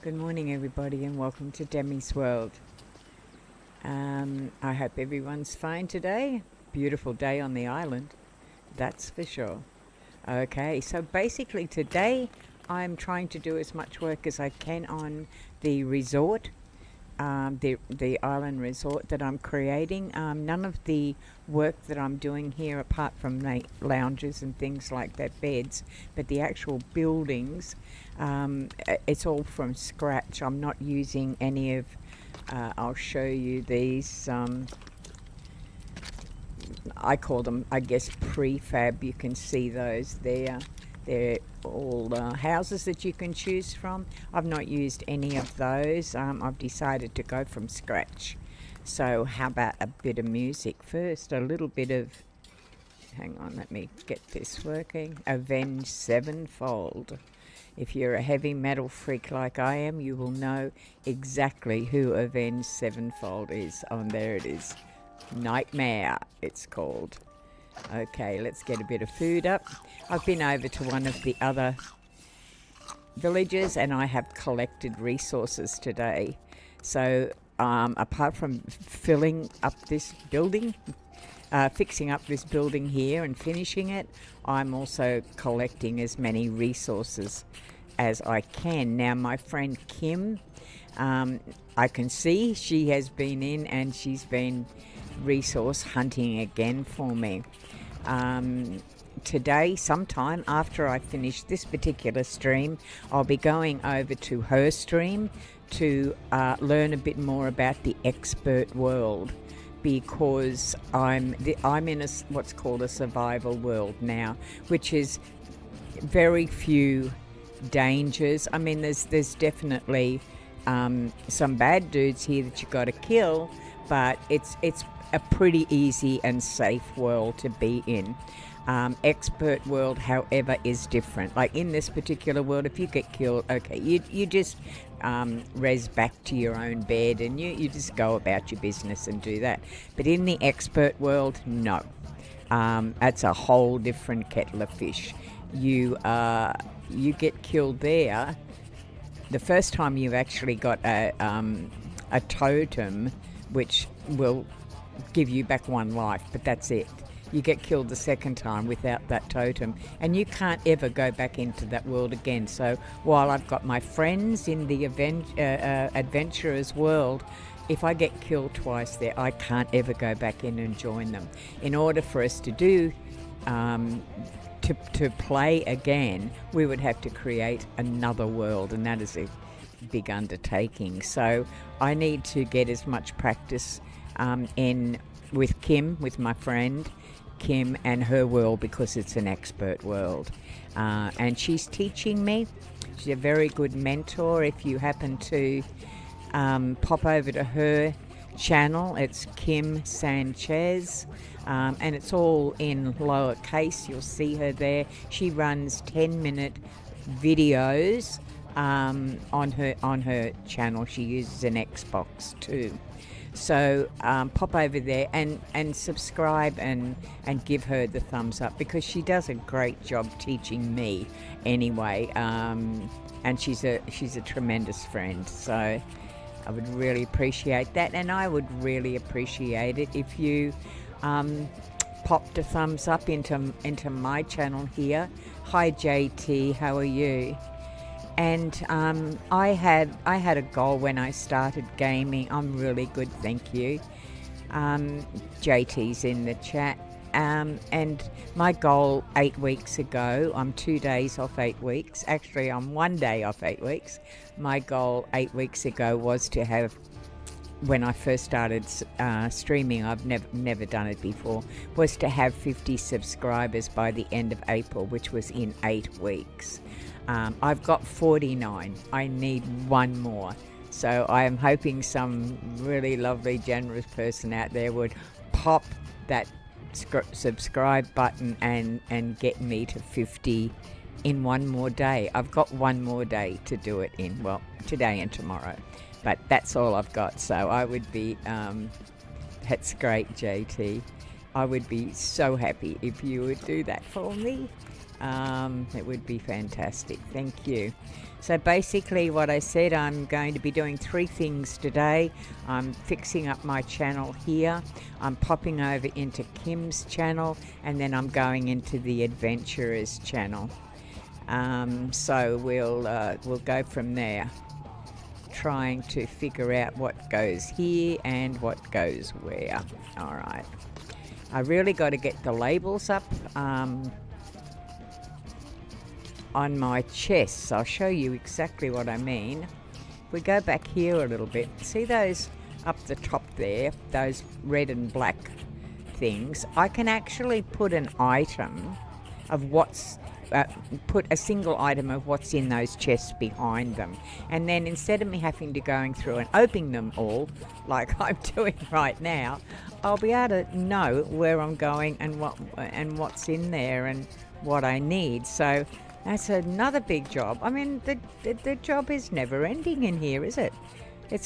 Good morning, everybody, and welcome to Demi's World. I hope everyone's fine today. Beautiful day on the island, that's for sure. Okay, so basically today I'm trying to do as much work as I can on the resort, the island resort that I'm creating. None of the work that I'm doing here, apart from the lounges and things like that, beds, but the actual buildings, it's all from scratch. I'm not using any of, I'll show you these, I call them, I guess, prefab. You can see those there. They're all houses that you can choose from. I've not used any of those. I've decided to go from scratch. So how about a bit of music first? A little bit of, hang on, let me get this working. Avenged Sevenfold. If you're a heavy metal freak like I am, you will know exactly who Avenged Sevenfold is. Oh, and there it is. Nightmare, it's called. Okay, let's get a bit of food up. I've been over to one of the other villages and I have collected resources today. So apart from filling up this building, fixing up this building here and finishing it, I'm also collecting as many resources as I can. Now my friend Kim, I can see she has been in and she's been resource hunting again for me. Today, sometime after I finish this particular stream, I'll be going over to her stream to learn a bit more about the expert world, because I'm in what's called a survival world now, which is very few dangers. I mean, there's definitely some bad dudes here that you got to kill, but it's a pretty easy and safe world to be in. Expert world, however, is different. Like in this particular world, if you get killed, okay, you just res back to your own bed and you just go about your business and do that. But in the expert world, no. That's a whole different kettle of fish. You get killed there. The first time you've actually got a totem which will give you back one life, but that's it. You get killed the second time without that totem and you can't ever go back into that world again. So while I've got my friends in the adventurers world, if I get killed twice there, I can't ever go back in and join them. In order for us to do to play again, we would have to create another world, and that is a big undertaking. So I need to get as much practice in with Kim, with my friend Kim and her world, because it's an expert world, and she's teaching me. She's a very good mentor. If you happen to pop over to her channel, it's Kim Sanchez, and it's all in lowercase. You'll see her there. She runs 10-minute videos on her channel. She uses an Xbox too. So pop over there and subscribe and give her the thumbs up, because she does a great job teaching me anyway, and she's a tremendous friend. So I would really appreciate that, and I would really appreciate it if you popped a thumbs up into my channel here. Hi JT, how are you? And I had a goal when I started gaming. I'm really good, thank you. JT's in the chat. And my goal 8 weeks ago, I'm 2 days off 8 weeks. Actually, I'm 1 day off 8 weeks. My goal 8 weeks ago was to have, when I first started streaming, I've never done it before, was to have 50 subscribers by the end of April, which was in 8 weeks. I've got 49. I need one more. So I am hoping some really lovely, generous person out there would pop that subscribe button and get me to 50 in one more day. I've got one more day to do it in. Well, today and tomorrow. But that's all I've got. So I would be, that's great, JT. I would be so happy if you would do that for me. It would be fantastic. Thank you. So basically what I said, I'm going to be doing 3 things today. I'm fixing up my channel here, I'm popping over into Kim's channel, and then I'm going into the Adventurers channel. So we'll go from there, trying to figure out what goes here and what goes where. All right. I really got to get the labels up on my chests. I'll show you exactly what I mean. If we go back here a little bit, see those up the top there, those red and black things? I can actually put an item of what's put a single item of what's in those chests behind them, and then instead of me having to going through and opening them all like I'm doing right now, I'll be able to know where I'm going and what's in there and what I need. So that's another big job. I mean, the job is never ending in here, is it?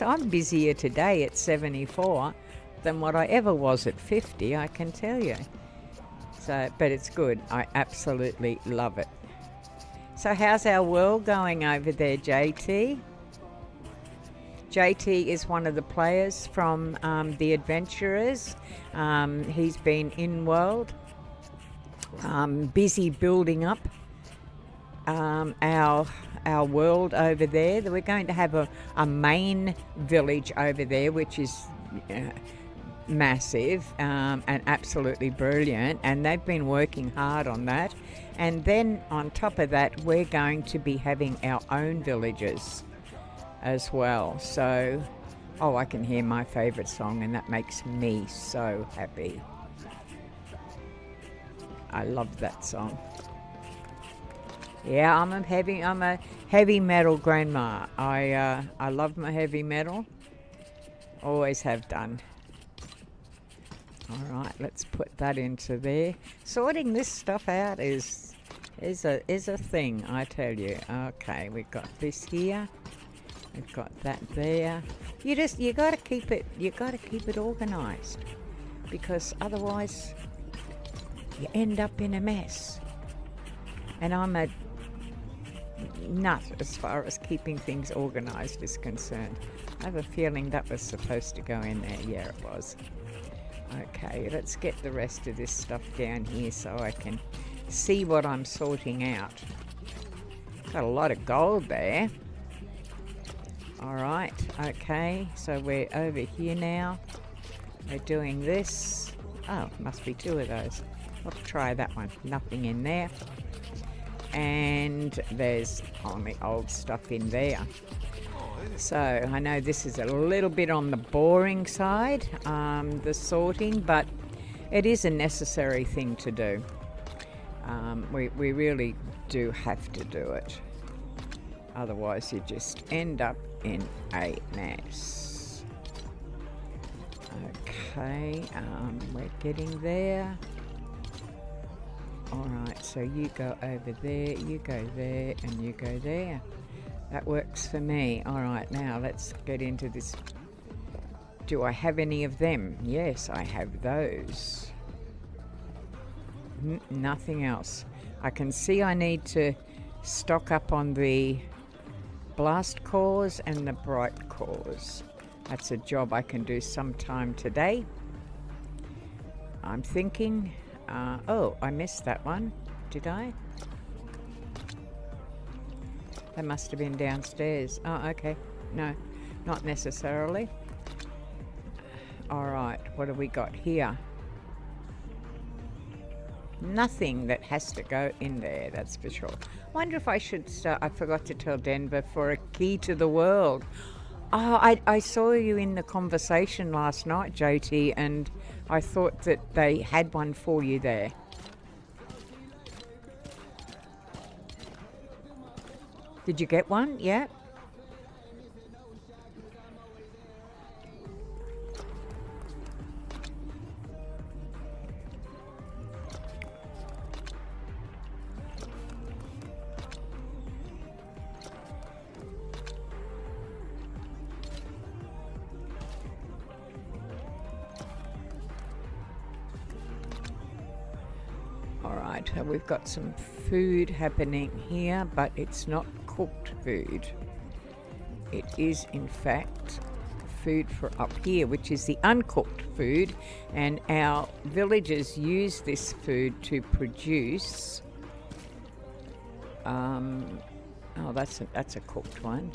I'm busier today at 74 than what I ever was at 50, I can tell you. So, but it's good. I absolutely love it. So how's our world going over there, JT? JT is one of the players from the Adventurers. He's been in world, busy building up our world over there. We're going to have a main village over there, which is massive and absolutely brilliant, and they've been working hard on that. And then on top of that, we're going to be having our own villages as well. So, oh, I can hear my favourite song, and that makes me so happy. I love that song. Yeah, I'm a heavy metal grandma. I love my heavy metal. Always have done. All right, let's put that into there. Sorting this stuff out is a thing, I tell you. Okay, we've got this here. We've got that there. You got to keep it organised, because otherwise you end up in a mess. And I'm a nut as far as keeping things organised is concerned. I have a feeling that was supposed to go in there. Yeah, it was. Okay, let's get the rest of this stuff down here so I can see what I'm sorting out. Got a lot of gold there. All right, okay, so we're over here now. We're doing this. Oh, must be 2 of those. Let's try that one. Nothing in there. And there's only old stuff in there. So I know this is a little bit on the boring side, the sorting, but it is a necessary thing to do. We really do have to do it. Otherwise you just end up in a mess. Okay, we're getting there. Alright, so you go over there, you go there, and you go there. That works for me. Alright, now let's get into this. Do I have any of them? Yes, I have those. Nothing else. I can see I need to stock up on the blast cores and the bright cores. That's a job I can do sometime today. I'm thinking... oh, I missed that one. Did I? That must have been downstairs. Oh, okay. No, not necessarily. Alright, what have we got here? Nothing that has to go in there, that's for sure. Wonder if I should start... I forgot to tell Denver for a key to the world. Oh, I saw you in the conversation last night, JT, and I thought that they had one for you there. Did you get one? Yeah. Alright, we've got some food happening here, but it's not cooked food. It is, in fact, food for up here, which is the uncooked food, and our villagers use this food to produce. Oh, that's a cooked one.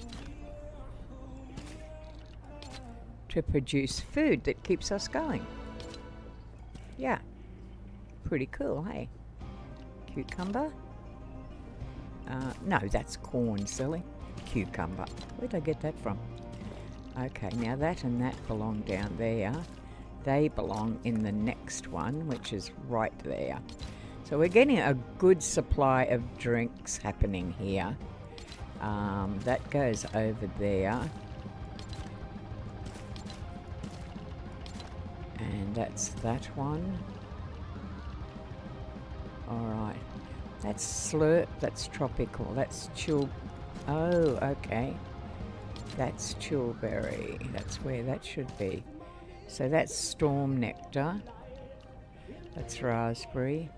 To produce food that keeps us going. Yeah, pretty cool, hey? Cucumber? No, that's corn, silly. Cucumber. Where'd I get that from? Okay, now that and that belong down there. They belong in the next one, which is right there. So we're getting a good supply of drinks happening here. That goes over there. And that's that one. Alright. That's slurp, that's tropical, that's chill. Oh, okay. That's chillberry. That's where that should be. So that's storm nectar. That's raspberry.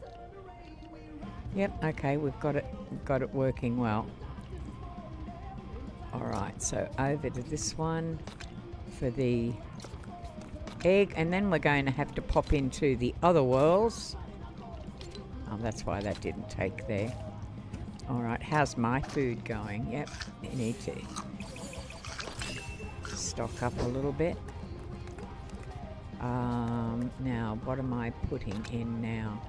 Yep, okay, we've got it working well. Alright, so over to this one for the egg, and then we're going to have to pop into the other worlds. Oh, that's why that didn't take there. Alright, how's my food going? Yep, you need to stock up a little bit. Now, what am I putting in now?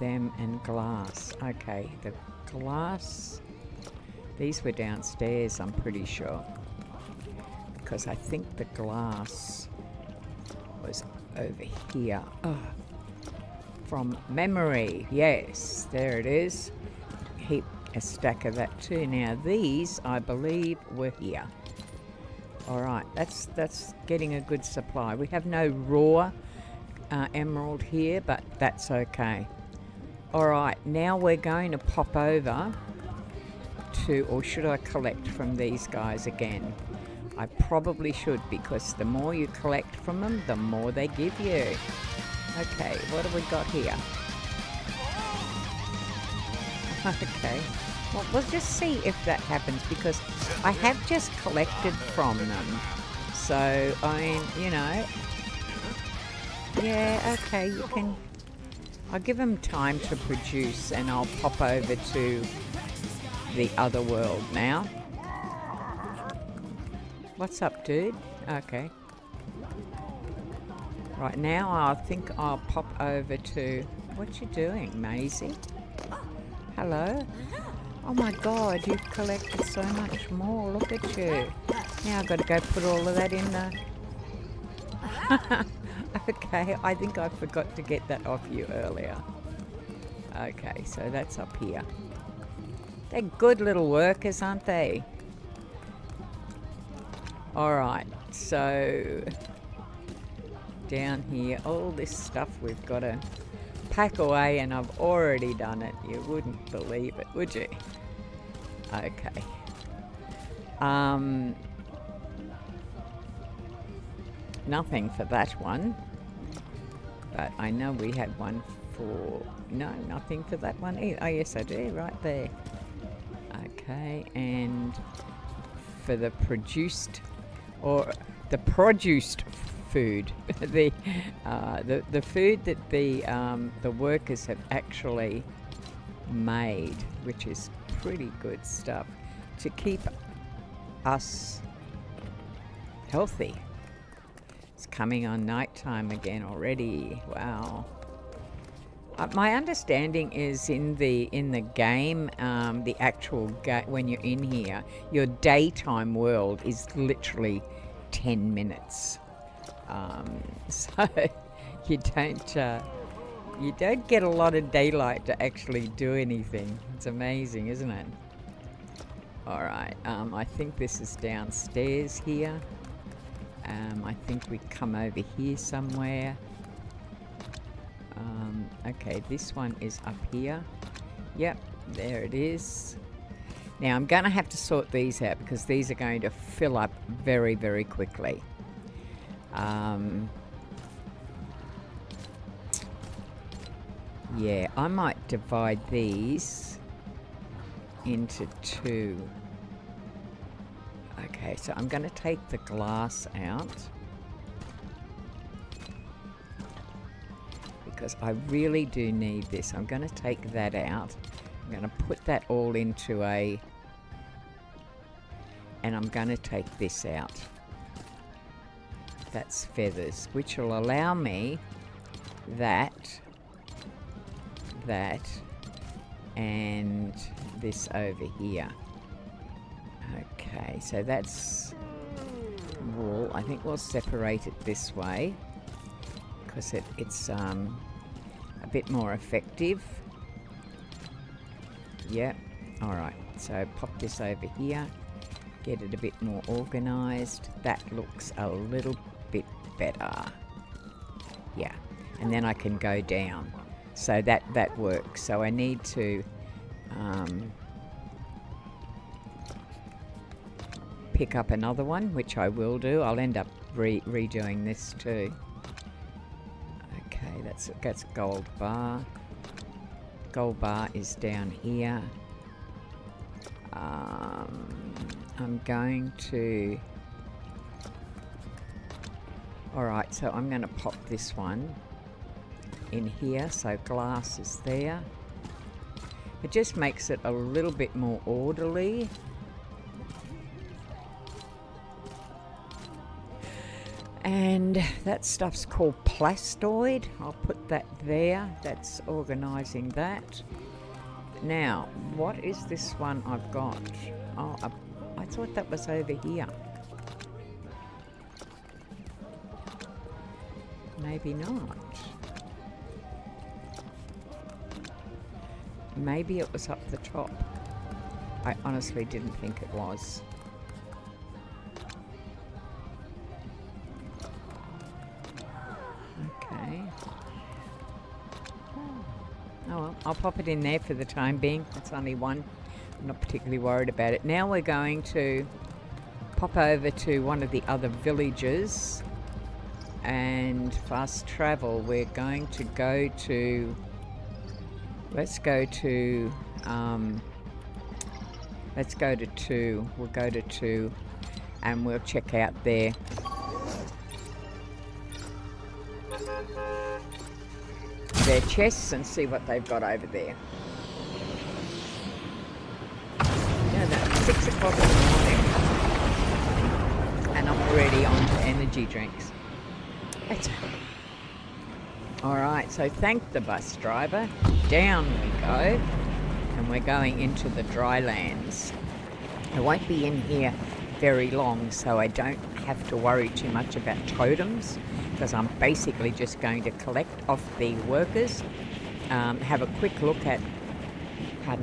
Them and glass. Okay, the glass. These were downstairs, I'm pretty sure. Because I think the glass was over here. Oh, from memory. Yes, there it is. Heap a stack of that too. Now these, I believe, were here. All right, that's getting a good supply. We have no raw emerald here, but that's okay. All right, now we're going to pop over to, or should I collect from these guys again? I probably should, because the more you collect from them, the more they give you. Okay, what have we got here? Okay, well, we'll just see if that happens, because I have just collected from them. So, I mean, you know, yeah, okay, you can, I'll give them time to produce, and I'll pop over to the other world now. What's up, dude? Okay. Right now, I think I'll pop over to... What you doing, Maisie? Hello? Oh my God, you've collected so much more. Look at you. Now I've got to go put all of that in the... Okay, I think I forgot to get that off you earlier. Okay, so that's up here. They're good little workers, aren't they? Alright, so down here, all this stuff we've got to pack away, and I've already done it. You wouldn't believe it, would you? Okay. Nothing for that one. But I know we had one for... No, nothing for that one either. Oh, yes, I do, right there. Okay, and for the produced... or the produced food, the food that the workers have actually made, which is pretty good stuff to keep us healthy. It's coming on nighttime again already. Wow. My understanding is in the game, the actual when you're in here, your daytime world is literally 10 minutes. So you don't get a lot of daylight to actually do anything. It's amazing, isn't it? All right. I think this is downstairs here. I think we come over here somewhere. Okay, this one is up here. Yep, there it is. Now I'm going to have to sort these out, because these are going to fill up very, very quickly. Yeah, I might divide these into two. Okay, so I'm going to take the glass out because I really do need this. I'm going to take that out. I'm going to put that all into a... and I'm going to take this out. That's feathers, which will allow me that, and this over here. Okay, so that's wool. I think we'll separate it this way because it's a bit more effective. Yep. All right, so pop this over here, get it a bit more organized. That looks a little bit better. Yeah, and then I can go down. So that works. So I need to pick up another one, which I will do. I'll end up redoing this too. Okay, that's gold bar. Gold bar is down here. I'm going to... Alright, so I'm going to pop this one in here, so glass is there. It just makes it a little bit more orderly. And that stuff's called plastoid. I'll put that there. That's organising that. Now, what is this one I've got? Oh, I thought that was over here. Maybe not. Maybe it was up the top. I honestly didn't think it was. Okay. Oh well, I'll pop it in there for the time being. It's only one. I'm not particularly worried about it. Now we're going to pop over to one of the other villages and fast travel. We're going to go to... Let's go to 2. We'll go to 2 and we'll check out their chests and see what they've got over there. You know, that's 6 o'clock in the morning and I'm already on to energy drinks. That's alright, so thank the bus driver. Down we go, and we're going into the dry lands. I won't be in here very long, so I don't have to worry too much about totems, because I'm basically just going to collect off the workers, have a quick look at, have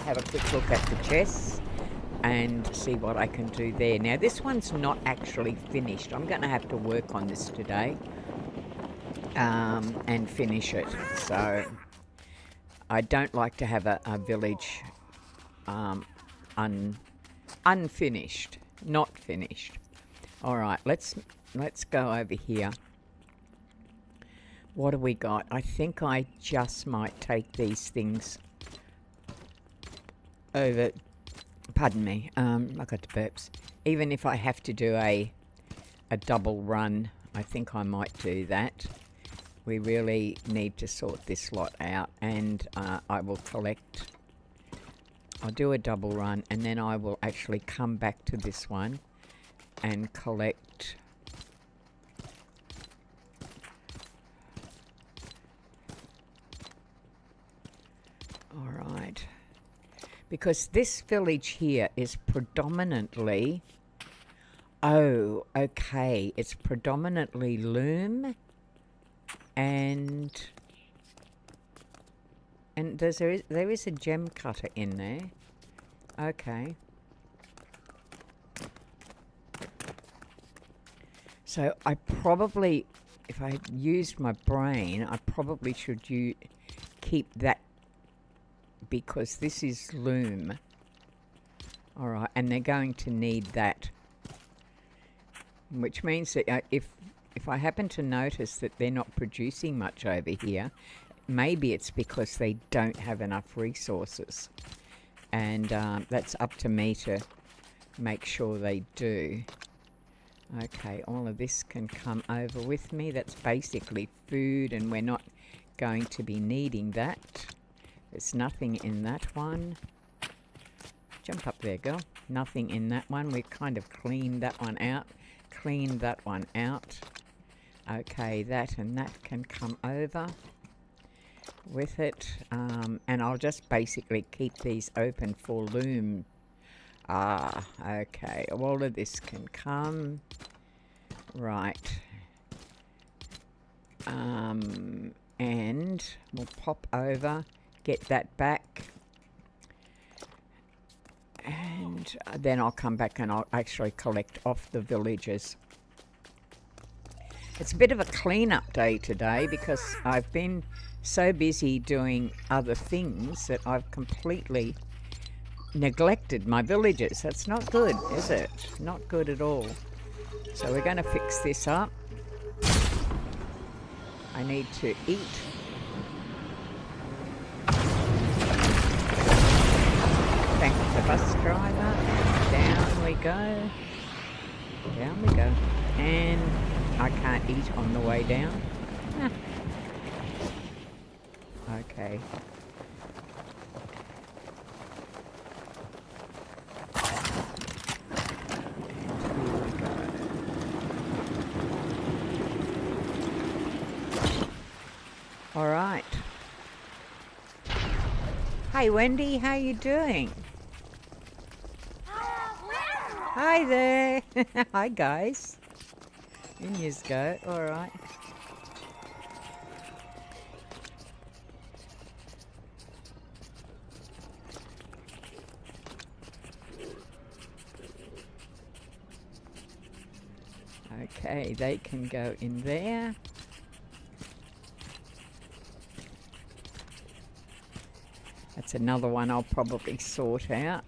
a quick look at the chests, and see what I can do there. Now this one's not actually finished. I'm going to have to work on this today. And finish it. So I don't like to have a village unfinished, not finished. All right, let's go over here. What do we got? I think I just might take these things over. Pardon me. I got the burps. Even if I have to do a double run, I think I might do that. We really need to sort this lot out, and I will collect. I'll do a double run, and then I will actually come back to this one and collect. All right. Because this village here is predominantly... Oh, okay. It's predominantly loom. And there is a gem cutter in there. Okay. So I probably, if I used my brain, I probably should keep that, because this is loom. All right, and they're going to need that, which means that if I happen to notice that they're not producing much over here, maybe it's because they don't have enough resources. And that's up to me to make sure they do. Okay, all of this can come over with me. That's basically food, and we're not going to be needing that. There's nothing in that one. Jump up there, girl. Nothing in that one. We've kind of cleaned that one out. Cleaned that one out. Okay, that and that can come over with it. And I'll just basically keep these open for loom. Ah, okay. All of this can come. Right. And we'll pop over, get that back. And then I'll come back and I'll actually collect off the villages. It's a bit of a clean-up day today because I've been so busy doing other things that I've completely neglected my villages. That's not good, is it? Not good at all. So we're going to fix this up. I need to eat. Thank the bus driver. Down we go. Down we go. And I can't eat on the way down. Okay. All right. Hi, Wendy. How you doing? Hi there. Hi, guys. In you go. All right. Okay, they can go in there. That's another one I'll probably sort out.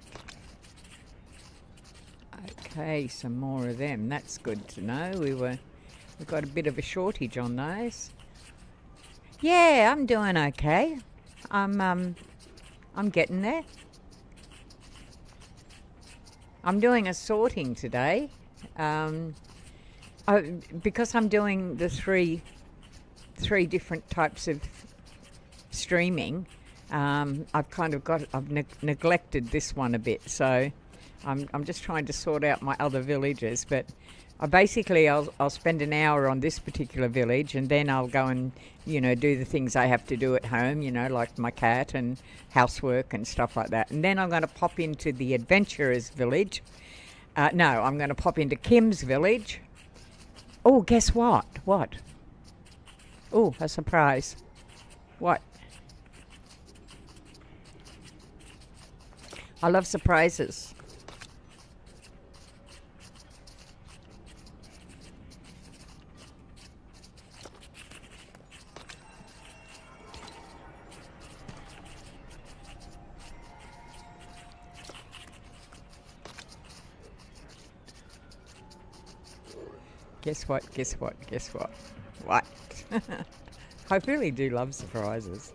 Okay, some more of them. That's good to know. We've got a bit of a shortage on those. Yeah, I'm doing okay. I'm getting there. I'm doing a sorting today. Because I'm doing the three different types of streaming. I've neglected this one a bit, so I'm just trying to sort out my other villages. But I'll spend an hour on this particular village, and then I'll go and do the things I have to do at home, like my cat and housework and stuff like that. And then I'm going to pop into the adventurers village. No, I'm going to pop into Kim's village. Oh, guess what? What? Oh, a surprise. What? I love surprises. Guess what? Guess what? Guess what? What? I really do love surprises.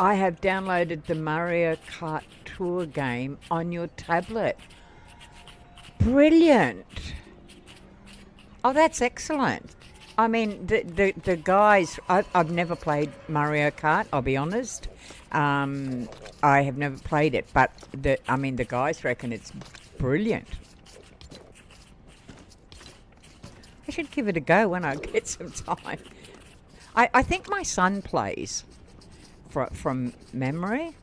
I have downloaded the Mario Kart Tour game on your tablet. Brilliant. Oh, that's excellent. I mean, the guys, I've never played Mario Kart, I'll be honest. I have never played it, but the guys reckon it's brilliant. I should give it a go when I get some time. I think my son plays from memory.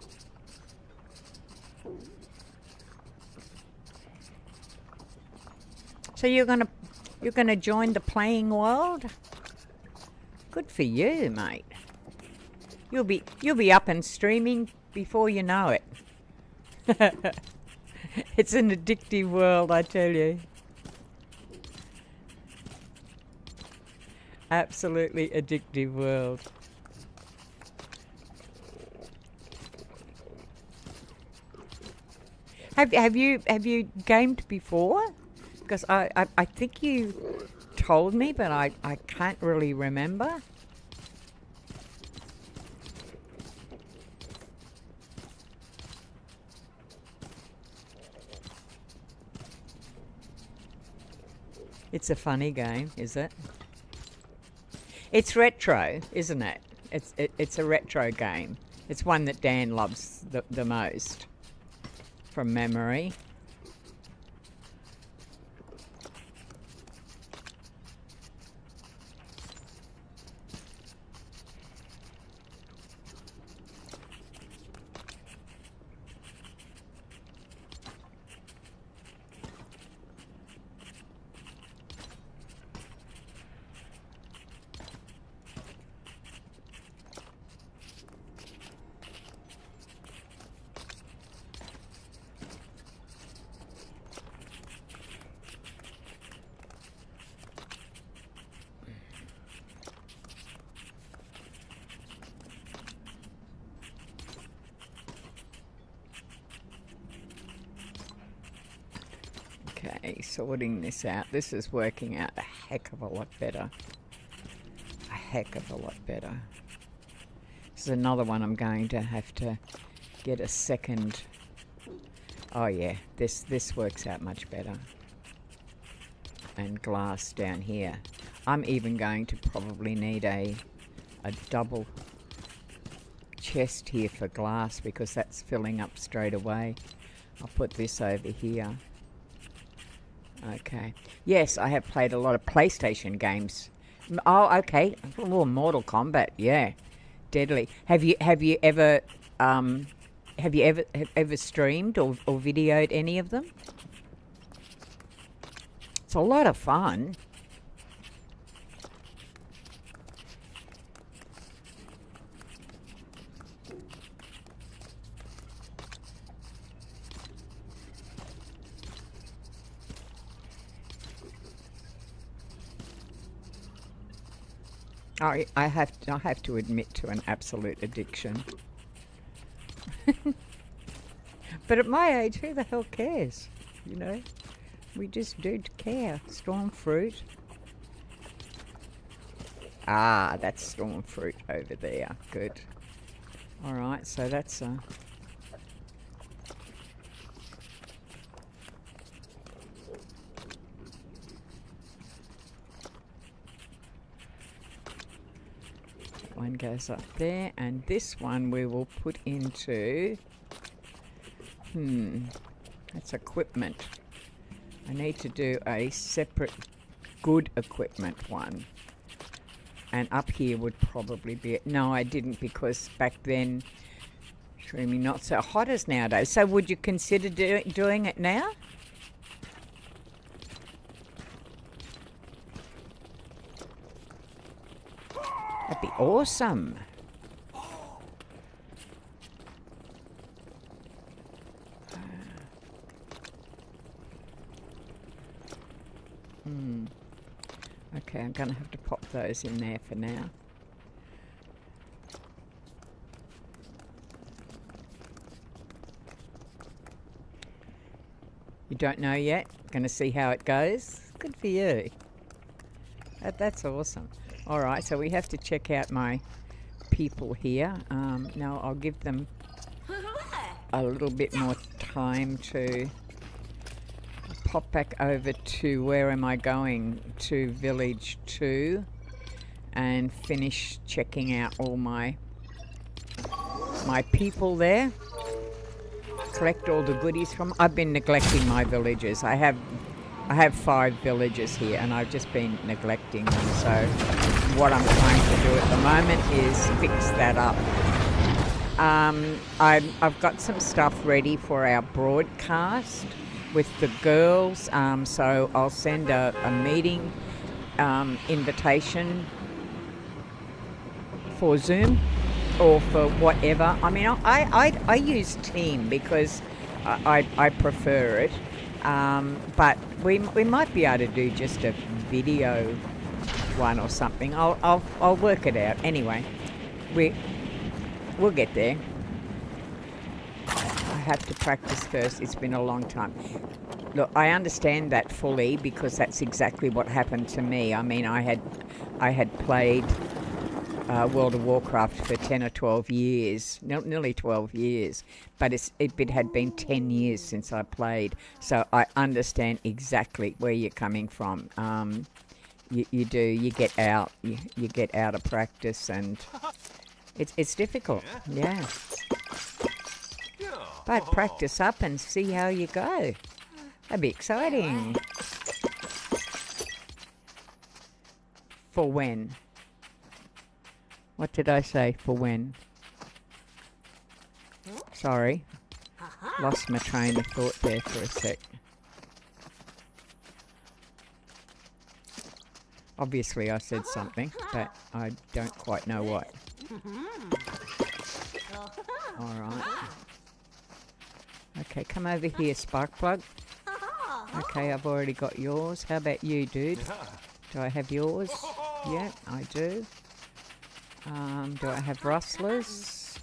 So you're gonna join the playing world? Good for you, mate. You'll be up and streaming before you know it. It's an addictive world, I tell you. Absolutely addictive world. Have you gamed before? Because I think you told me, but I can't really remember. It's a funny game, is it? It's retro, isn't it? It's a retro game. It's one that Dan loves the most from memory. Okay, sorting this out. This is working out a heck of a lot better. A heck of a lot better. This is another one I'm going to have to get a second. Oh yeah, this works out much better. And glass down here. I'm even going to probably need a double chest here for glass because that's filling up straight away. I'll put this over here. Okay. Yes, I have played a lot of PlayStation games. Oh, okay. Oh, Mortal Kombat. Yeah, deadly. Have you ever streamed or videoed any of them? It's a lot of fun. I have to admit to an absolute addiction. But at my age, who the hell cares? You know, we just don't care. Storm fruit. Ah, that's storm fruit over there. Good. All right, so that's one goes up there, and this one we will put into that's equipment. I need to do a separate good equipment one, and up here would probably be it. No, I didn't, because back then streaming not so hot as nowadays. So would you consider doing it now? That'd be awesome. Okay, I'm going to have to pop those in there for now. You don't know yet? Going to see how it goes? Good for you. That's awesome. All right, so we have to check out my people here. Now I'll give them a little bit more time to pop back over to, where am I going? To Village 2 and finish checking out all my people there. Collect all the goodies from. I've been neglecting my villages. I have 5 villages here, and I've just been neglecting them. So what I'm trying to do at the moment is fix that up. I've got some stuff ready for our broadcast with the girls, so I'll send a meeting invitation for Zoom or for whatever. I mean, I use Team because I prefer it, but we might be able to do just a video one or something. I'll work it out. Anyway, we'll get there. I have to practice first. It's been a long time. Look, I understand that fully, because that's exactly what happened to me. I mean, I had played World of Warcraft for 10 or 12 years, nearly 12 years, but it had been 10 years since I played, so I understand exactly where you're coming from. You do, you get out of practice, and it's difficult, yeah. But practice up and see how you go. That'd be exciting. For when? What did I say? For when? Sorry. Lost my train of thought there for a sec. Obviously I said something, but I don't quite know what. Alright. Okay, come over here, Sparkplug. Okay, I've already got yours. How about you, dude? Do I have yours? Yeah, I do. Do I have rustlers?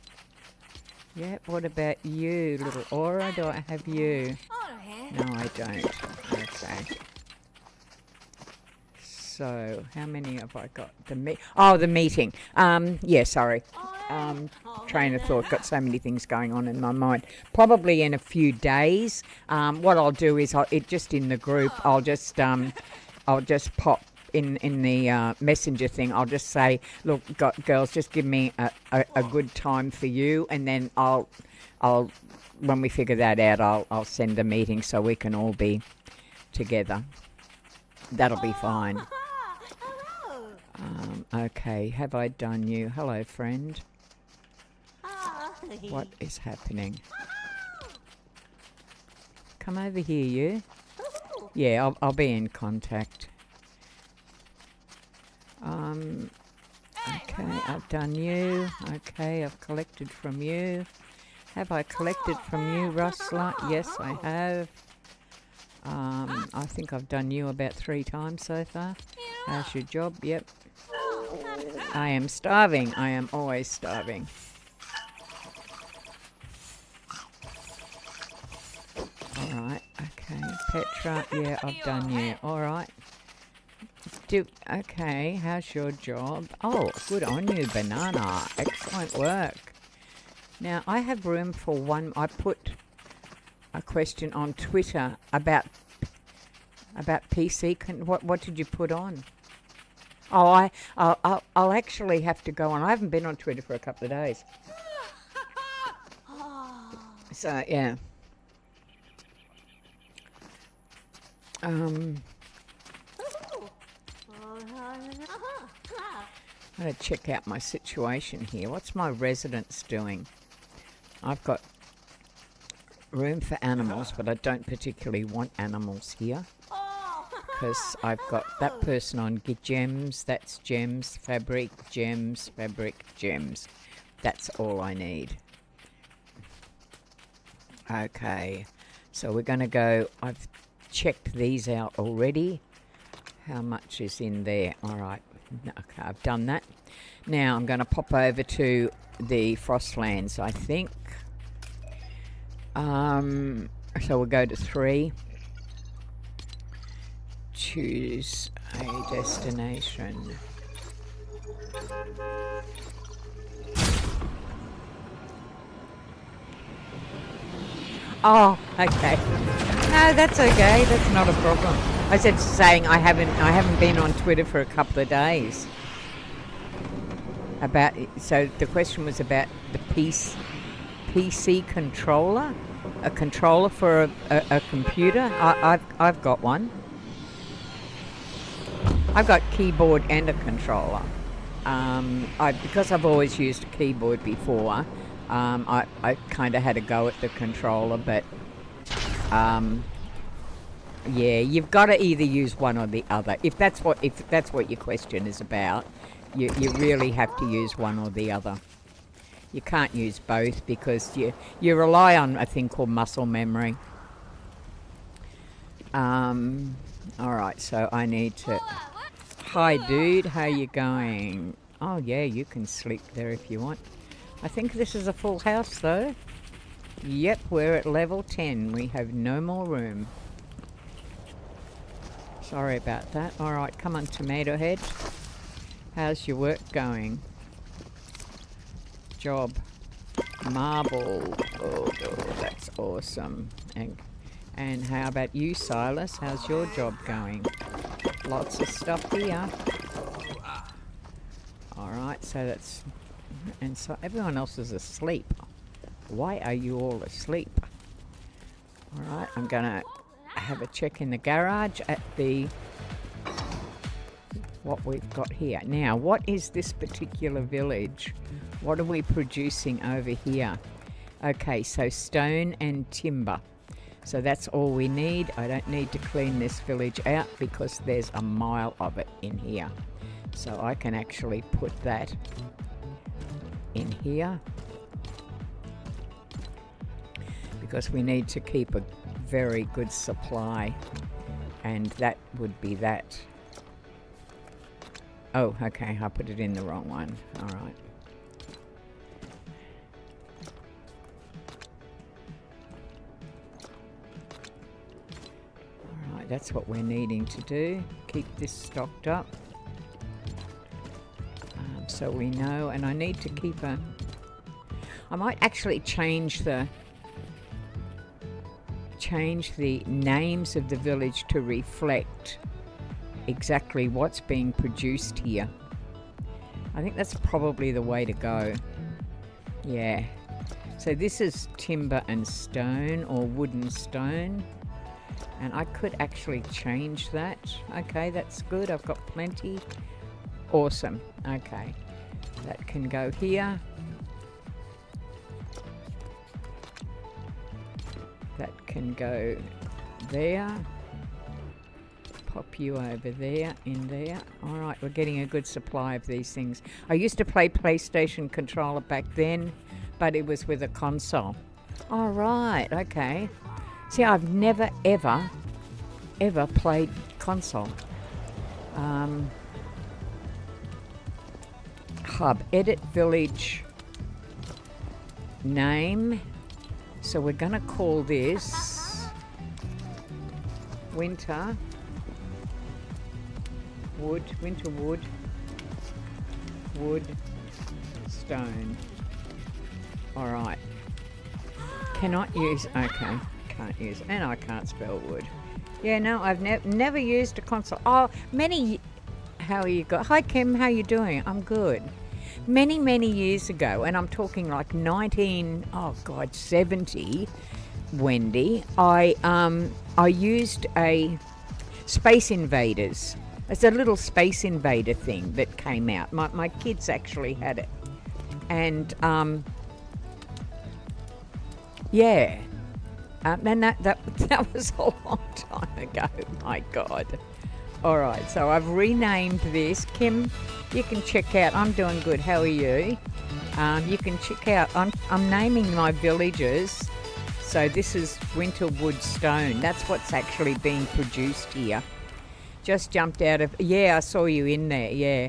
Yeah, what about you, little Aura? Do I have you? No, I don't. Okay. So, how many have I got? The meeting. Yeah, sorry. Train of thought, got so many things going on in my mind. Probably in a few days. What I'll do is, just in the group, I'll just pop in the messenger thing. I'll just say, look, girls, just give me a good time for you, and then I'll when we figure that out, I'll send a meeting so we can all be together. That'll be fine. Okay, have I done you? Hello, friend. What is happening? Come over here, you. Yeah, I'll be in contact. Okay, I've done you. Okay, I've collected from you. Have I collected from you, Rustler? Yes, I have. I think I've done you about 3 times so far. How's your job? Yep. I am starving. I am always starving. Alright, okay. Petra, yeah, I've done you. Alright. Okay, how's your job? Oh, good on you, Banana. Excellent work. Now, I have room for one. I put a question on Twitter about PC. What did you put on? Oh, I'll actually have to go on. I haven't been on Twitter for a couple of days. So, yeah. I'm going to check out my situation here. What's my residence doing? I've got room for animals, but I don't particularly want animals here. Because I've got that person on gems, that's gems, fabric, gems, fabric, gems. That's all I need. Okay, so we're going to go, I've checked these out already. How much is in there? All right, okay, I've done that. Now I'm going to pop over to the Frostlands, I think. So we'll go to 3. Choose a destination. Oh, okay. No, that's okay. That's not a problem. I said saying I haven't been on Twitter for a couple of days. So the question was about the PC controller, a controller for a computer. I've got one. I've got keyboard and a controller. Because I've always used a keyboard before, I kind of had a go at the controller, but yeah, you've got to either use one or the other. If that's what your question is about, you really have to use one or the other. You can't use both because you rely on a thing called muscle memory. All right, so I need to. Hi, dude. How you going? Oh yeah, you can sleep there if you want. I think this is a full house though. Yep, we're at level 10. We have no more room. Sorry about that. All right, come on, Tomato Head. How's your work going? job. Marble. Oh, that's awesome. And how about you, Silas? How's your job going? Lots of stuff here. All right, so that's... And so everyone else is asleep. Why are you all asleep? All right, I'm going to have a check in the garage at the... what we've got here. Now, what is this particular village? What are we producing over here? Okay, so stone and timber. So that's all we need. I don't need to clean this village out because there's a mile of it in here. So I can actually put that in here because we need to keep a very good supply, and that would be that. Oh, okay, I put it in the wrong one. All right. All right, that's what we're needing to do. Keep this stocked up. So we know, and I need to keep a... I might actually change the names of the village to reflect exactly what's being produced here. I think that's probably the way to go. Yeah. So this is timber and stone, or wood and stone. And I could actually change that. Okay, that's good. I've got plenty. Awesome. Okay. That can go here. That can go there. Pop you over there, in there. All right, we're getting a good supply of these things. I used to play PlayStation controller back then, but it was with a console. All right, okay. See, I've never, ever played console. Hub, edit village name. So we're going to call this Winter Wood Stone. All right. Cannot use, okay, can't use, and I can't spell wood. Yeah, no, I've never used a console. Oh, how are you going? Hi Kim, how you doing? I'm good. Many years ago, and I'm talking like 70, Wendy, I used a Space Invaders. It's a little Space Invader thing that came out. My kids actually had it. And yeah. And that was a long time ago. My God. All right, so I've renamed this. Kim, you can check out. I'm doing good. How are you? You can check out. I'm naming my villages. So this is Winterwood Stone. That's what's actually being produced here. Just jumped out of. Yeah, I saw you in there. Yeah.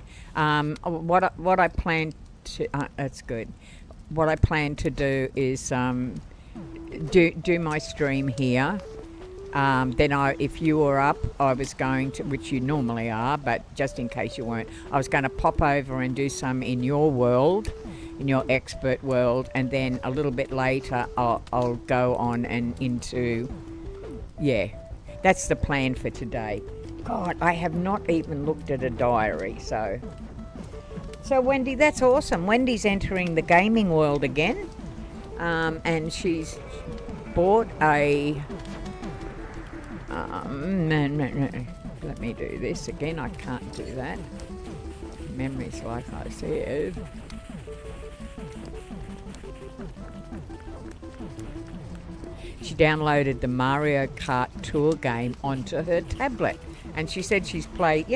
What I plan to. That's good. What I plan to do is do my stream here. Then if you were up, I was going to, which you normally are, but just in case you weren't, I was going to pop over and do some in your world, in your expert world, and then a little bit later I'll go on and into, yeah, that's the plan for today. God, I have not even looked at a diary, so Wendy, that's awesome. Wendy's entering the gaming world again, and she's bought a... let me do this again. I can't do that. Memories, like I said. She downloaded the Mario Kart Tour game onto her tablet, and she said she's played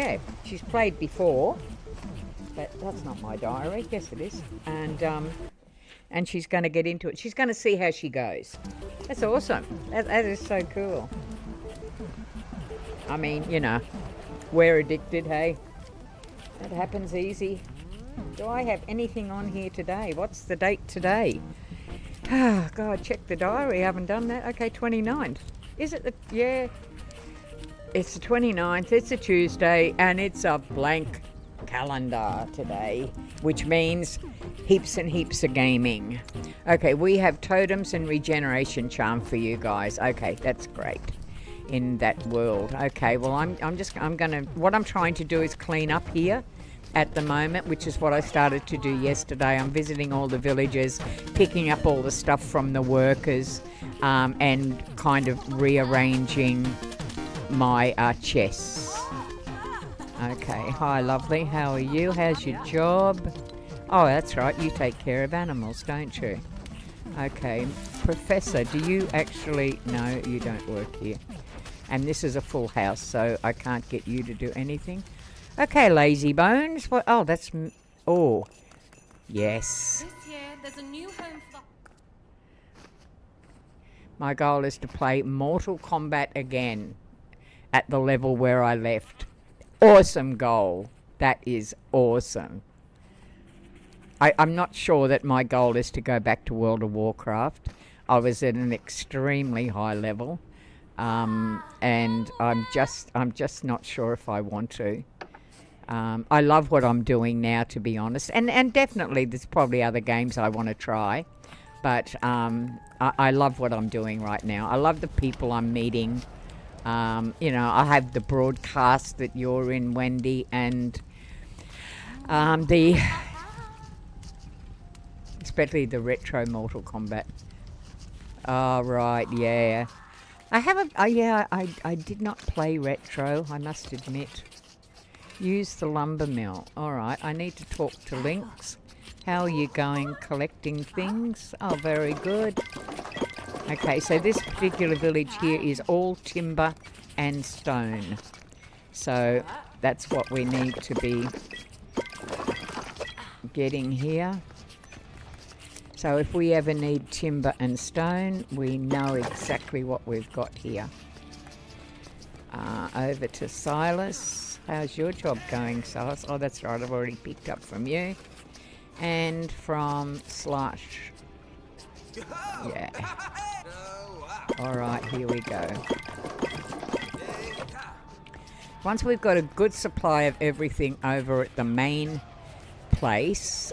before, but that's not my diary. Yes, it is. And she's going to get into it. She's going to see how she goes. That's awesome. That is so cool. I mean, you know, we're addicted, hey? That happens easy. Do I have anything on here today? What's the date today? Oh, God, check the diary. I haven't done that. Okay, 29th. Is it yeah. It's the 29th. It's a Tuesday, and it's a blank calendar today, which means heaps and heaps of gaming. Okay, we have totems and regeneration charm for you guys. Okay, that's great in that world. Okay, well, I'm gonna, what I'm trying to do is clean up here at the moment, which is what I started to do yesterday. I'm visiting all the villages, picking up all the stuff from the workers, and kind of rearranging my chests. Okay, hi lovely, how are you? How's your job? Oh, that's right, you take care of animals, don't you? Okay, Professor, do you actually... No, you don't work here. And this is a full house, so I can't get you to do anything. Okay, lazy bones. What? Oh, that's... Oh, yes. This year, there's a new home for... My goal is to play Mortal Kombat again at the level where I left. Awesome goal. That is awesome. I'm not sure that my goal is to go back to World of Warcraft. I was at an extremely high level, and I'm just not sure if I want to. I love what I'm doing now, to be honest, and definitely there's probably other games I want to try, but I love what I'm doing right now. I love the people I'm meeting. You know, I have the broadcast that you're in, Wendy, and especially the retro Mortal Kombat. Oh, right, yeah. I haven't, I did not play retro, I must admit. Use the lumber mill. All right, I need to talk to Lynx. How are you going collecting things? Oh, very good. Okay, so this particular village here is all timber and stone. So that's what we need to be getting here. So if we ever need timber and stone, we know exactly what we've got here. Over to Silas. How's your job going, Silas? Oh, that's right, I've already picked up from you. And from Slush. Yeah. Alright, here we go. Once we've got a good supply of everything over at the main place,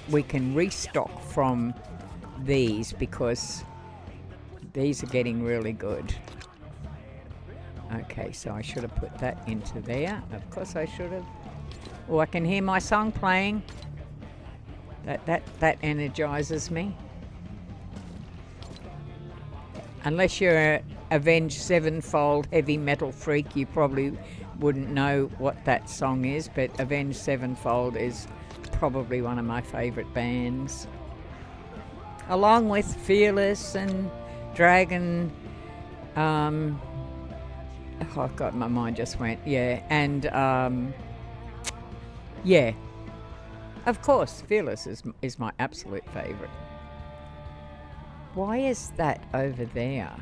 we can restock from these because these are getting really good. Okay, so I should have put that into there. Of course I should have. Oh, I can hear my song playing. That energizes me. Unless you're a Avenged Sevenfold heavy metal freak, you probably wouldn't know what that song is, but Avenged Sevenfold is probably one of my favourite bands. Along with Fearless and Dragon, oh God, my mind just went, yeah, and yeah, of course, Fearless is my absolute favourite. Why is that over there?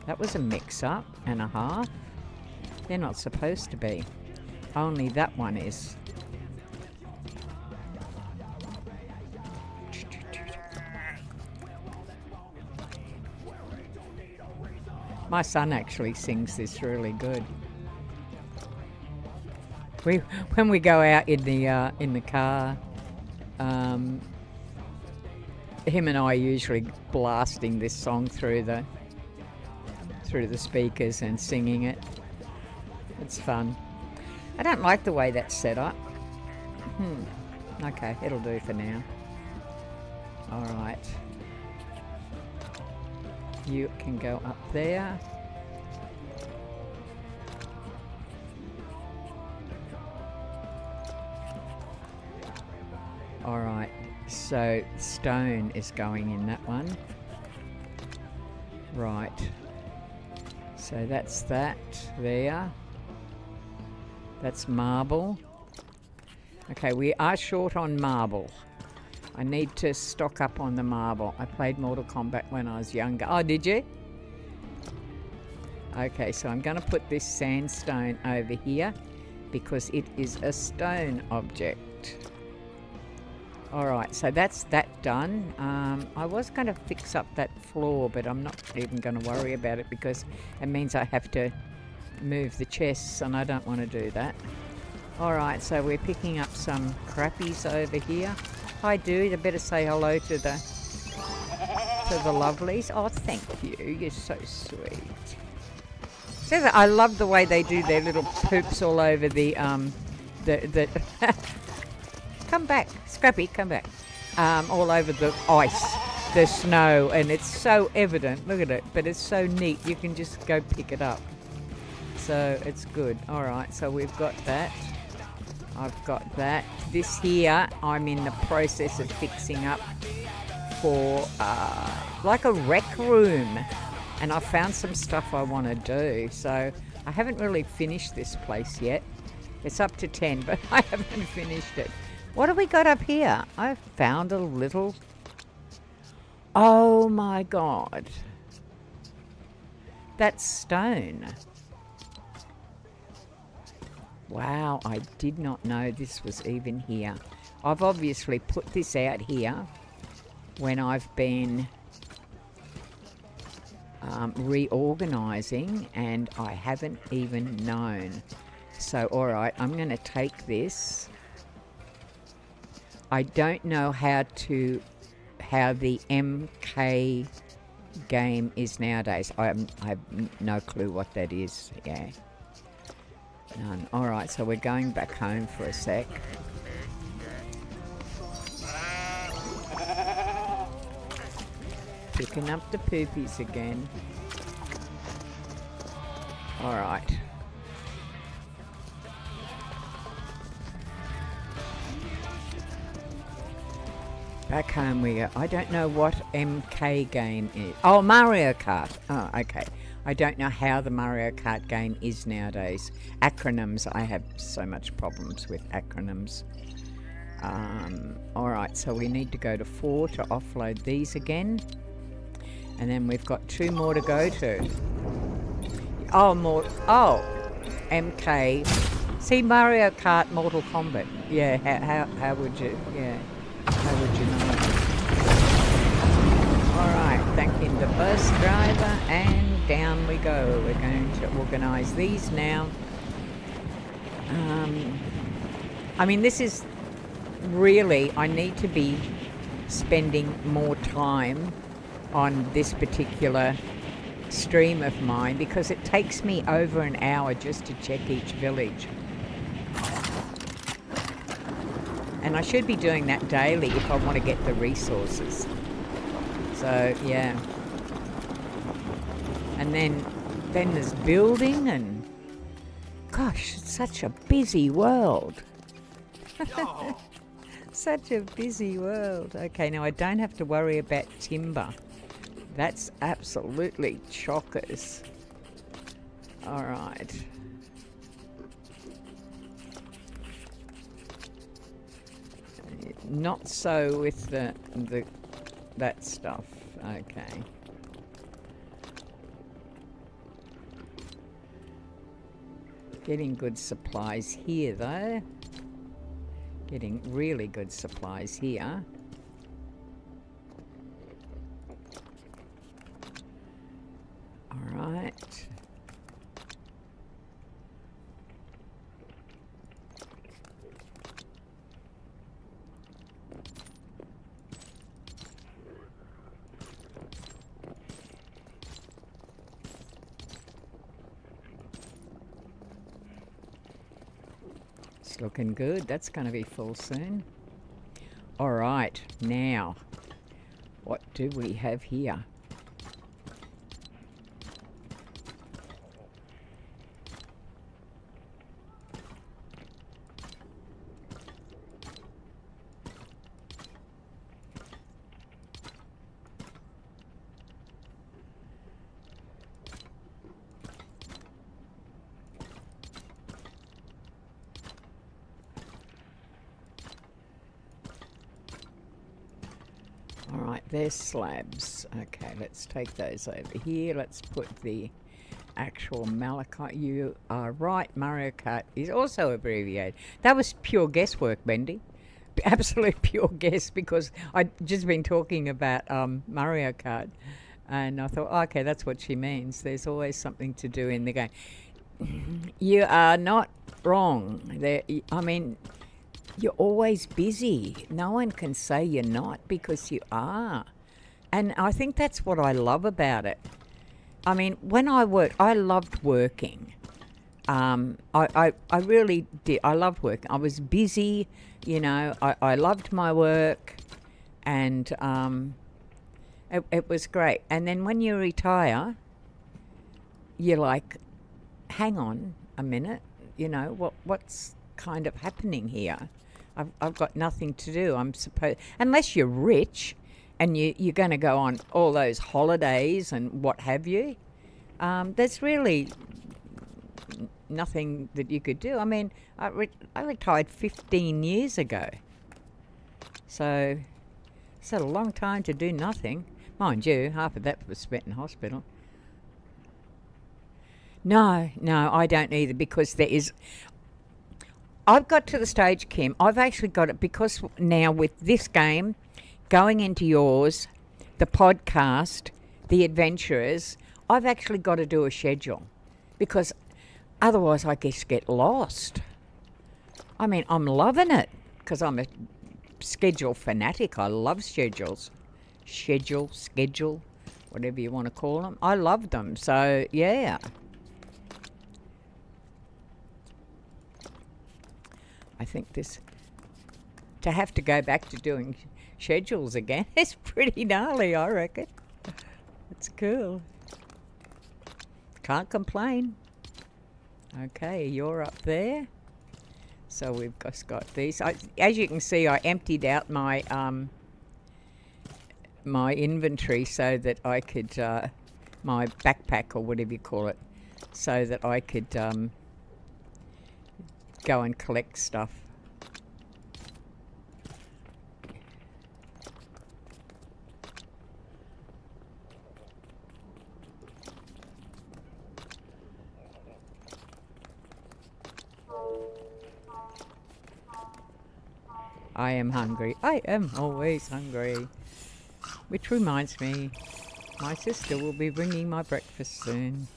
That was a mix-up and a half. They're not supposed to be. Only that one is. My son actually sings this really good. When we go out in the car, him and I are usually blasting this song through the speakers and singing it. It's fun. I don't like the way that's set up. Okay, it'll do for now. All right. You can go up there. All right. So stone is going in that one. Right. So that's that there. That's marble. Okay, we are short on marble. I need to stock up on the marble. I played Mortal Kombat when I was younger. Oh, did you? Okay, so I'm going to put this sandstone over here because it is a stone object. Alright, so that's that done. I was going to fix up that floor, but I'm not even going to worry about it because it means I have to move the chests and I don't want to do that. Alright, so we're picking up some crappies over here. Hi, dude. I better say hello to the lovelies. Oh, thank you. You're so sweet. So I love the way they do their little poops all over the come back, Scrappy, come back. All over the ice, the snow, and it's so evident. Look at it, but it's so neat. You can just go pick it up. So it's good. All right, so we've got that. I've got that. This here, I'm in the process of fixing up for like a rec room. And I found some stuff I want to do. So I haven't really finished this place yet. It's up to 10, but I haven't finished it. What have we got up here? I found a little... Oh my God. That's stone. Wow, I did not know this was even here. I've obviously put this out here when I've been reorganizing, and I haven't even known. So, all right, I'm going to take this. I don't know how the MK game is nowadays. I have no clue what that is. Yeah. None. All right, so we're going back home for a sec. Picking up the poopies again. All right. Back home we go. I don't know what MK game is. Oh, Mario Kart. Oh, okay. I don't know how the Mario Kart game is nowadays. Acronyms. I have so much problems with acronyms. All right, so we need to go to 4 to offload these again. And then we've got 2 more to go to. Oh, more. Oh, MK. See, Mario Kart Mortal Kombat. Yeah, how would you... Yeah. How would you know? Alright, thanking the bus driver, and down we go. We're going to organise these now. I mean, this is really, I need to be spending more time on this particular stream of mine because it takes me over an hour just to check each village. And I should be doing that daily if I want to get the resources. So, yeah. And then there's building and... Gosh, it's such a busy world. Such a busy world. Okay, now I don't have to worry about timber. That's absolutely chockers. All right. Not so with that stuff. Okay. Getting good supplies here though. Getting really good supplies here. All right. Looking good. That's going to be full soon. All right, now what do we have here? There's slabs. Okay, let's take those over here. Let's put the actual malachite. You are right, Mario Kart is also abbreviated. That was pure guesswork, Bendy. Absolute pure guess, because I'd just been talking about Mario Kart, and I thought, okay, that's what she means. There's always something to do in the game. You are not wrong. I mean, You're always busy. No one can say you're not, because you are. And I think that's what I love about it. I mean, when I worked, I loved working. I really did. I loved working. I was busy, you know. I loved my work, and it was great. And then when you retire, you're like, hang on a minute, you know, what's kind of happening here? I've got nothing to do. I'm supposed, unless you're rich and you're going to go on all those holidays and what have you, there's really nothing that you could do. I mean, I retired 15 years ago. So it's a long time to do nothing. Mind you, half of that was spent in hospital. No, I don't either, because there is... I've got to the stage, Kim, I've actually got it, because now with this game, going into yours, the podcast, the adventurers, I've actually got to do a schedule, because otherwise I just get lost. I mean, I'm loving it, because I'm a schedule fanatic. I love schedules. Schedule, whatever you want to call them. I love them, so yeah. I think this, to have to go back to doing schedules again is pretty gnarly, I reckon. It's cool. Can't complain. Okay, you're up there. So we've just got these. As you can see, I emptied out my my inventory so that I could, my backpack or whatever you call it, so that I could go and collect stuff. I am hungry. I am always hungry. Which reminds me, my sister will be bringing my breakfast soon.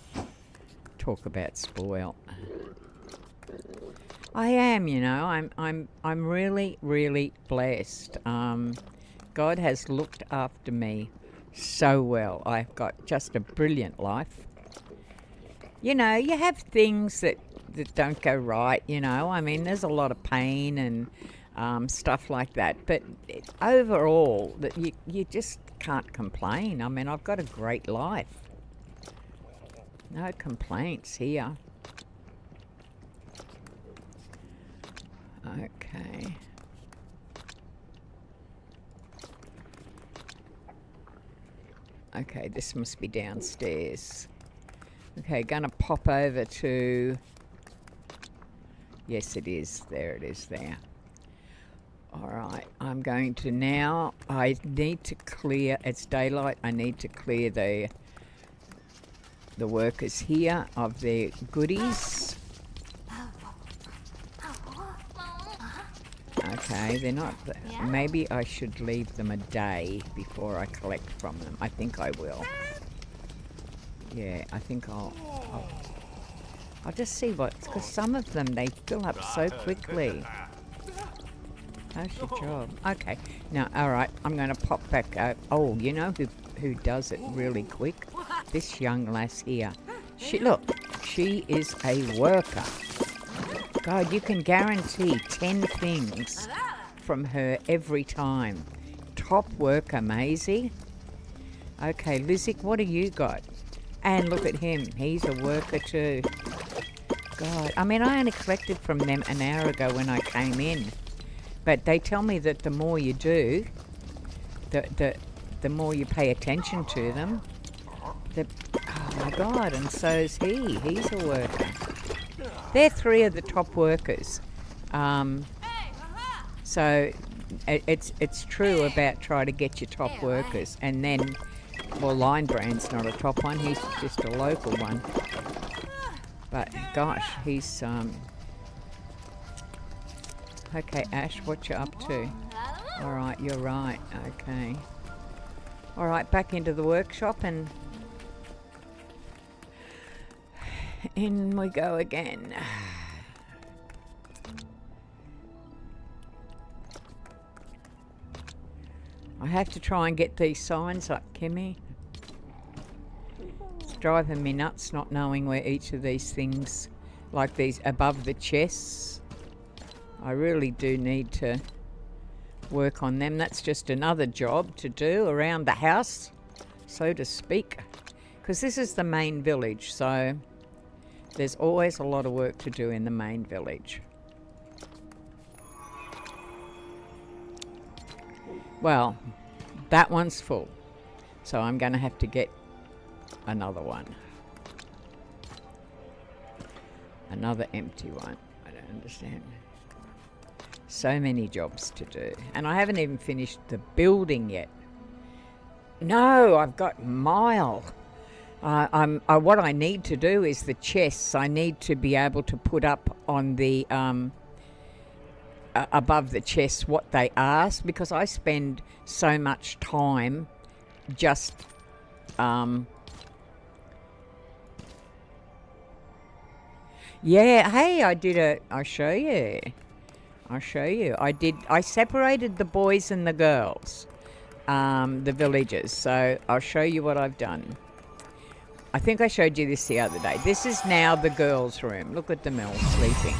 Talk about spoil. I am, you know. I'm really, really blessed. God has looked after me so well. I've got just a brilliant life. You know, you have things that don't go right, you know. I mean, there's a lot of pain and stuff like that. But overall, that you just can't complain. I mean, I've got a great life. No complaints here. Okay. Okay, this must be downstairs. Okay, gonna pop over to... Yes, it is. There it is there. Alright, I'm going to now... I need to clear... It's daylight. I need to clear the workers here of their goodies. Okay, they're not... Maybe I should leave them a day before I collect from them. I think I will. Yeah, I think I'll just see what... Because some of them, they fill up so quickly. How's your job? Okay, now, alright, I'm going to pop back out. Oh, you know who does it really quick? This young lass here. Look, she is a worker. God, you can guarantee 10 things from her every time. Top worker, Maisie. Okay, Lizzie, what do you got? And look at him. He's a worker too. God, I mean, I only collected from them an hour ago when I came in. But they tell me that the more you do, the more you pay attention to them. Oh my God, and so's he. He's a worker. They're 3 of the top workers. So it's true about trying to get your top workers. And then, well, Line Brand's not a top one. He's just a local one. But gosh, he's... Okay, Ash, what you up to? Alright, you're right. Okay. Alright, back into the workshop and... In we go again. I have to try and get these signs up, Kimmy. It's driving me nuts not knowing where each of these things, like these above the chests. I really do need to work on them. That's just another job to do around the house, so to speak, because this is the main village, so there's always a lot of work to do in the main village. Well, that one's full, so I'm going to have to get another one. Another empty one. I don't understand. So many jobs to do, and I haven't even finished the building yet. No, I've got mile. What I need to do is the chests. I need to be able to put up on the above the chests what they ask, because I spend so much time just yeah, hey, I'll show you. I separated the boys and the girls, the villagers, so I'll show you what I've done. I think I showed you this the other day. This is now the girls' room. Look at them all sleeping.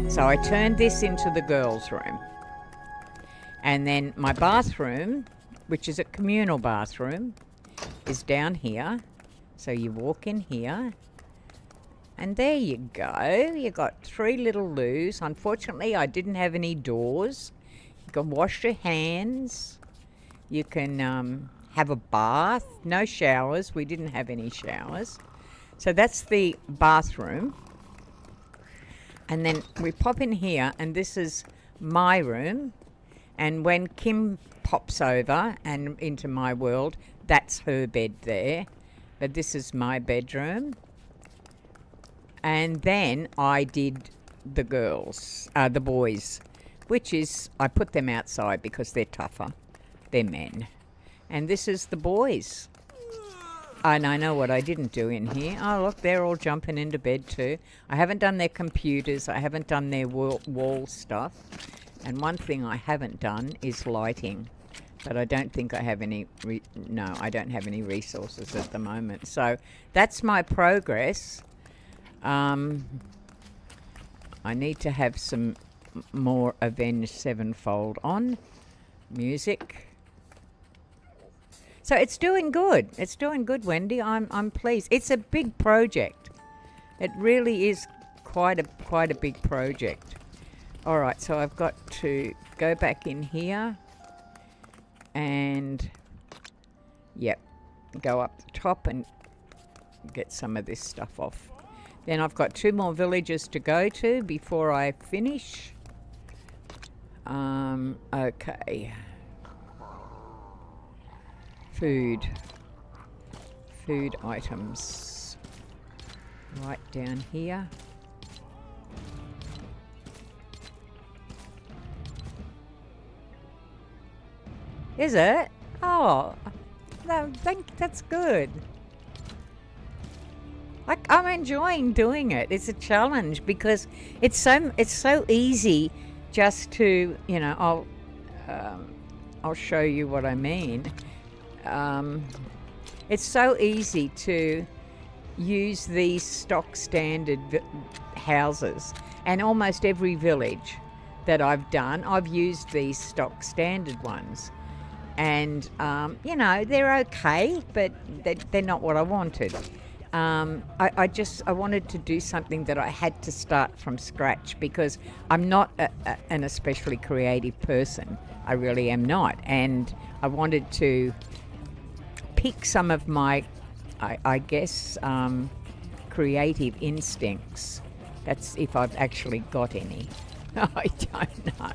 So I turned this into the girls' room. And then my bathroom, which is a communal bathroom, is down here. So you walk in here. And there you go. You got 3 little loos. Unfortunately, I didn't have any doors. You can wash your hands. You can have a bath. No showers. We didn't have any showers. So that's the bathroom. And then we pop in here, and this is my room. And when Kim pops over and into my world, that's her bed there. But this is my bedroom. And then I did the girls, the boys, which is, I put them outside because they're tougher. They're men. And this is the boys. And I know what I didn't do in here. Oh, look, they're all jumping into bed too. I haven't done their computers. I haven't done their wall stuff. And one thing I haven't done is lighting. But I don't think I have any, I don't have any resources at the moment. So that's my progress. I need to have some more Avenged Sevenfold on music. So it's doing good. It's doing good, Wendy. I'm pleased. It's a big project. It really is quite a big project. All right, so I've got to go back in here and yep, go up the top and get some of this stuff off. Then I've got 2 more villages to go to before I finish. Okay. Food items. Right down here. Is it? Oh, that's good. I'm enjoying doing it. It's a challenge because it's so easy just to, I'll show you what I mean. It's so easy to use these stock standard houses, and almost every village that I've done, I've used these stock standard ones. And, they're okay, but they're not what I wanted. I wanted to do something that I had to start from scratch because I'm not an especially creative person. I really am not. And I wanted to pick some of my, I guess, creative instincts. That's if I've actually got any. I don't know.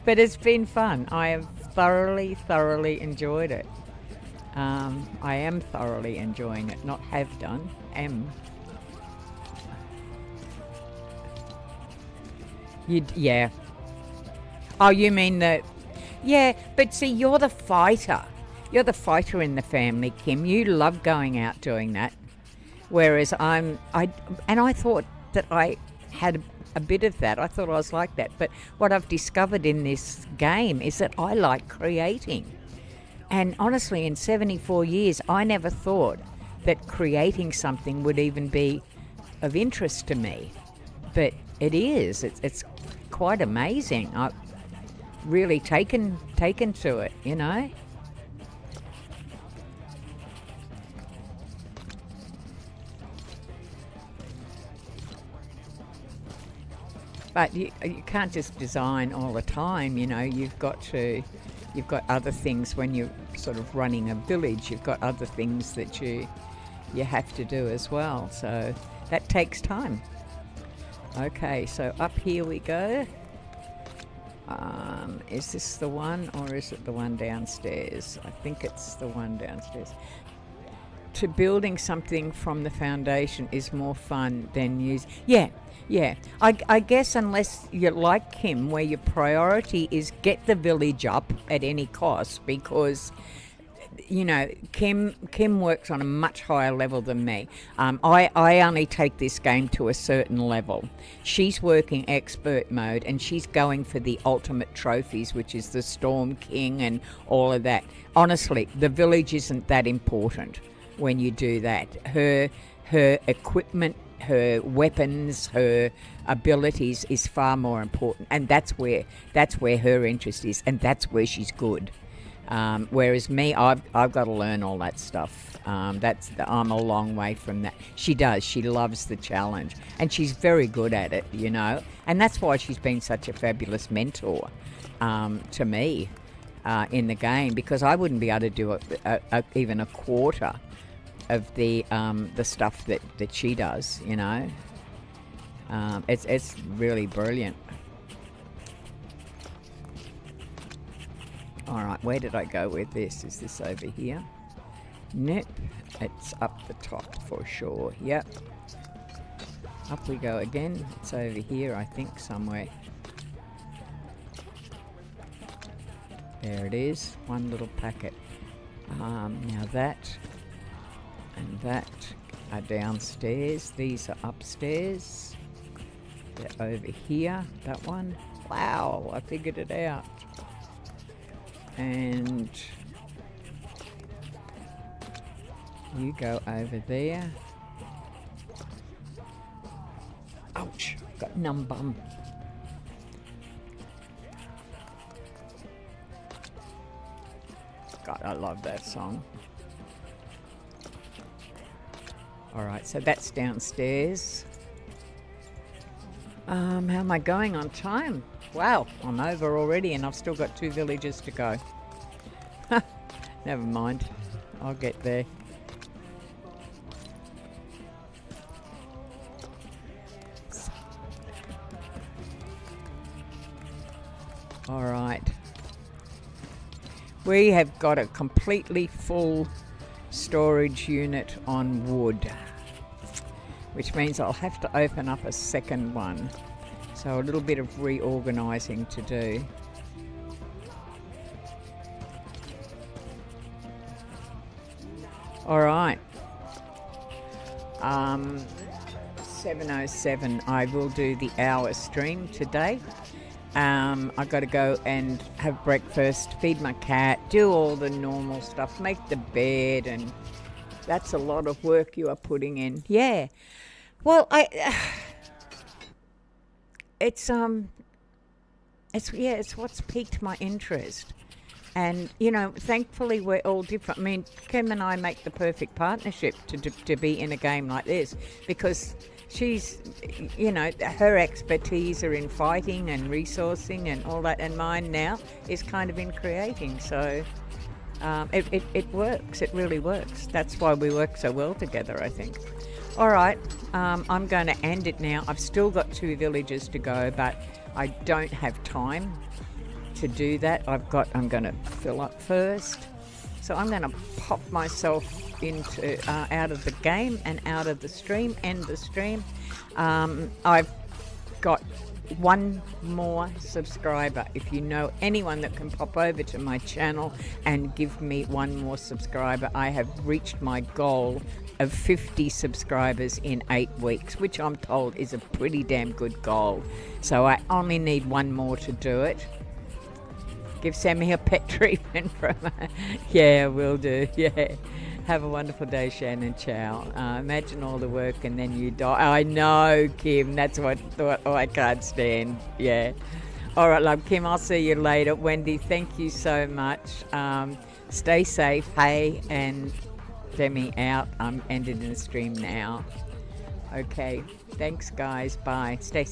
But it's been fun. I have thoroughly enjoyed it. I am thoroughly enjoying it, not have done, am. Yeah. Oh, you mean the... Yeah, but see, you're the fighter. You're the fighter in the family, Kim. You love going out doing that. Whereas I thought that I had a bit of that. I thought I was like that. But what I've discovered in this game is that I like creating. And honestly, in 74 years, I never thought that creating something would even be of interest to me. But it is. It's quite amazing. I've really taken to it, you know. But you can't just design all the time, you know. You've got other things when you're sort of running a village. You've got other things that you have to do as well. So that takes time. Okay, so up here we go. Is this the one, or is it the one downstairs? I think it's the one downstairs. To building something from the foundation is more fun than Yeah. I guess unless you're like Kim, where your priority is get the village up at any cost, because you know, Kim works on a much higher level than me. I only take this game to a certain level. She's working expert mode, and she's going for the ultimate trophies, which is the Storm King and all of that. Honestly, the village isn't that important when you do that. Her equipment, her weapons, her abilities is far more important, and that's where her interest is, and that's where she's good. Whereas me, I've got to learn all that stuff. I'm a long way from that. She loves the challenge, and she's very good at it, you know. And that's why she's been such a fabulous mentor to me in the game, because I wouldn't be able to do even a quarter of the stuff that she does, you know. It's really brilliant. All right, where did I go with this? Is this over here? Nope, it's up the top for sure. Yep. Up we go again. It's over here, I think, somewhere. There it is, one little packet. Now that and that are downstairs. These are upstairs. They're over here, that one. Wow, I figured it out. And you go over there. Ouch, got numb bum. God, I love that song. All right, so that's downstairs. How am I going on time? Wow, I'm over already, and I've still got 2 villages to go. Never mind, I'll get there. All right. We have got a completely full storage unit on wood, which means I'll have to open up a second one. So a little bit of reorganising to do. All right. 7:07. I will do the hour stream today. I got to go and have breakfast, feed my cat, do all the normal stuff, make the bed, and that's a lot of work you are putting in. Yeah. Well, it's what's piqued my interest. And, you know, thankfully we're all different. I mean, Kim and I make the perfect partnership to be in a game like this, because she's, you know, her expertise are in fighting and resourcing and all that, and mine now is kind of in creating. So it works. It really works. That's why we work so well together, I think. All right, I'm going to end it now. I've still got 2 villages to go, but I don't have time to do that. I'm going to fill up first. So I'm going to pop myself into out of the game and out of the stream, end the stream. I've got 1 more subscriber. If you know anyone that can pop over to my channel and give me 1 more subscriber, I have reached my goal of 50 subscribers in 8 weeks, which I'm told is a pretty damn good goal. So I only need 1 more to do it. Give Sammy a pet treatment from yeah, will do. Yeah. Have a wonderful day, Shannon. Ciao. Imagine all the work and then you die. I know, Kim. That's what I can't stand. Yeah. All right, love. Kim, I'll see you later. Wendy, thank you so much. Stay safe. Hey, and Demi out. I'm ending the stream now. Okay. Thanks, guys. Bye. Stay safe.